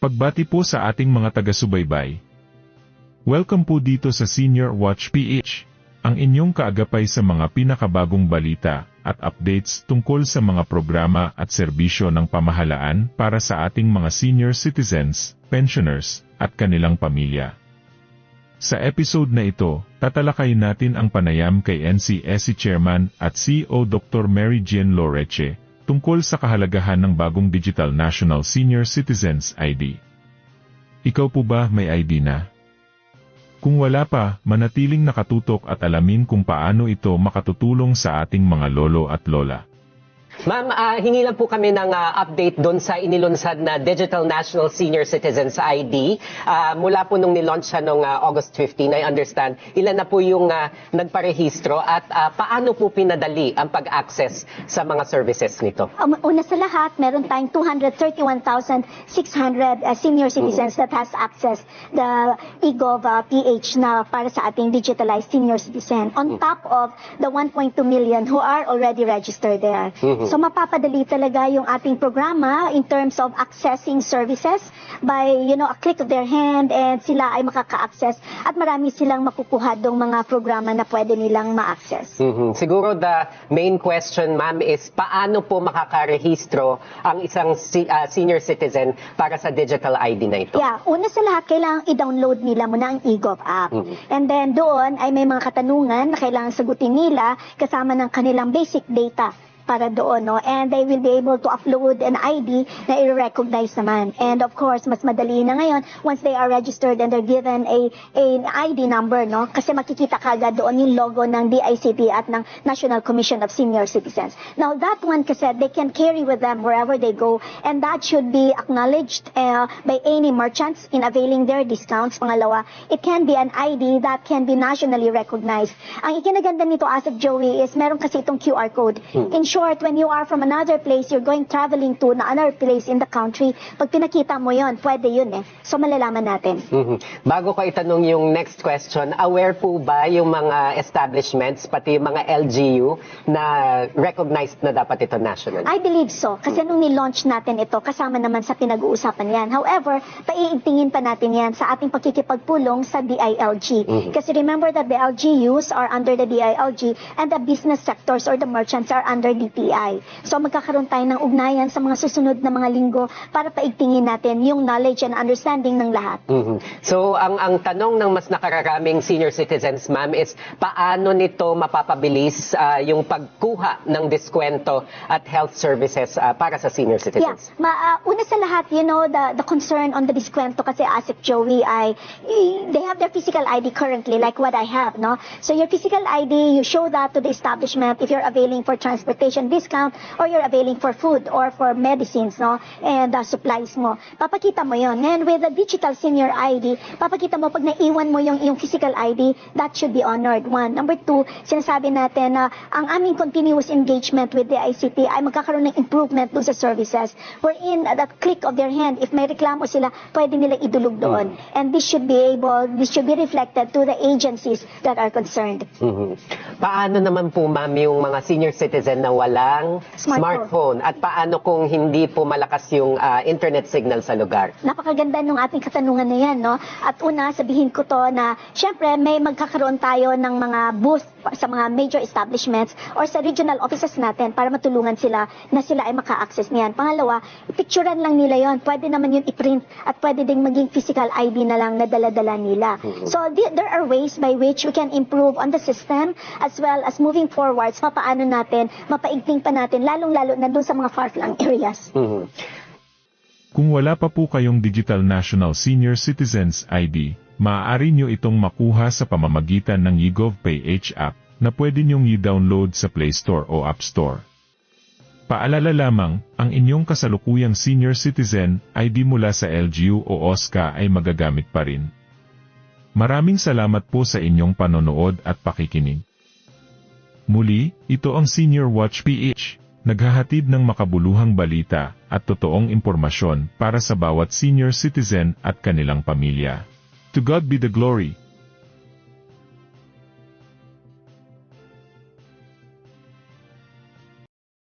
Pagbati po sa ating mga taga-subaybay. Welcome po dito sa Senior Watch PH, ang inyong kaagapay sa mga pinakabagong balita at updates tungkol sa mga programa at serbisyo ng pamahalaan para sa ating mga senior citizens, pensioners, at kanilang pamilya. Sa episode na ito, tatalakayin natin ang panayam kay NCSC Chairman at CEO Dr. Mary Jean Loreche, tungkol sa kahalagahan ng bagong Digital National Senior Citizens ID. Ikaw po ba may ID na? Kung wala pa, manatiling nakatutok at alamin kung paano ito makatutulong sa ating mga lolo at lola. Ma'am, hingi lang po kami ng update doon sa inilunsad na Digital National Senior Citizens ID. Mula po nung nilaunch siya noong August 15, I understand, ilan na po yung nagparehistro at paano po pinadali ang pag-access sa mga services nito? Una sa lahat, meron tayong 231,600 senior citizens that has access the eGov PH na para sa ating digitalized senior citizen on top of the 1.2 million who are already registered there. So mapapadali talaga yung ating programa in terms of accessing services by, a click of their hand, and sila ay makaka-access at marami silang makukuha dong mga programa na pwede nilang ma-access. Siguro the main question, ma'am, is paano po makakarehistro ang isang senior citizen para sa digital ID na ito? Yeah, una sa lahat, kailangan i-download nila muna ang eGov app. And then doon ay may mga katanungan na kailangan sagutin nila kasama ng kanilang basic data para doon, no? And they will be able to upload an ID na i-recognize naman. And of course, mas madali na ngayon once they are registered and they're given an ID number, no? Kasi makikita kagad doon yung logo ng DICT at ng National Commission of Senior Citizens. Now, that one kasi they can carry with them wherever they go, and that should be acknowledged by any merchants in availing their discounts. Pangalawa, it can be an ID that can be nationally recognized. Ang ikinaganda nito, as of Joey, is meron kasi itong QR code. In short, when you are from another place, you're traveling to another place in the country, pag pinakita mo yon, pwede yun eh. So malalaman natin. Bago ko itanong yung next question, aware po ba yung mga establishments, pati yung mga LGU, na recognized na dapat ito national? I believe so. Kasi nung nilaunch natin ito, kasama naman sa pinag-uusapan yan. However, paiigtingin pa natin yan sa ating pagkikipagpulong sa DILG. Kasi remember that the LGUs are under the DILG and the business sectors or the merchants are under DTI. So magkakaroon tayo ng ugnayan sa mga susunod na mga linggo para paigtingin natin yung knowledge and understanding ng lahat. So ang tanong ng mas nakararaming senior citizens, ma'am, is paano nito mapapabilis yung pagkuha ng diskwento at health services para sa senior citizens? Yeah. Una sa lahat, the concern on the diskwento kasi ASIC Joey ay they have their physical ID currently like what I have, no? So your physical ID, you show that to the establishment if you're availing for transportation discount or you're availing for food or for medicines, no? And supplies mo. Papakita mo yon. And with the digital senior ID, papakita mo pag naiwan mo yung physical ID, that should be honored. One. Number two, sinasabi natin na ang aming continuous engagement with the ICT ay magkakaroon ng improvement dun sa services wherein at the click of their hand, if may reklamo sila, pwede nila idulog doon. And this should be reflected to the agencies that are concerned. Paano naman po, ma'am, yung mga senior citizen na walang smartphone? At paano kung hindi po malakas yung internet signal sa lugar? Napakaganda nung ating katanungan na yan, no? At una, sabihin ko to na, syempre, may magkakaroon tayo ng mga booth sa mga major establishments or sa regional offices natin para matulungan sila na sila ay maka-access niyan. Pangalawa, picturean lang nila yon. Pwede naman yun i-print at pwede ding maging physical ID na lang na dala-dala nila. So, there are ways by which we can improve on the system as well as moving forwards, papaano natin, mapaigting pa natin, lalong-lalo na doon sa mga far-flung areas. Kung wala pa po kayong Digital National Senior Citizens ID, maaari nyo itong makuha sa pamamagitan ng eGov PH app na pwede nyong i-download sa Play Store o App Store. Paalala lamang, ang inyong kasalukuyang Senior Citizen ID mula sa LGU o OSCA ay magagamit pa rin. Maraming salamat po sa inyong panonood at pakikinig. Muli, ito ang Senior Watch PH, naghahatid ng makabuluhang balita at totoong impormasyon para sa bawat senior citizen at kanilang pamilya. To God be the glory.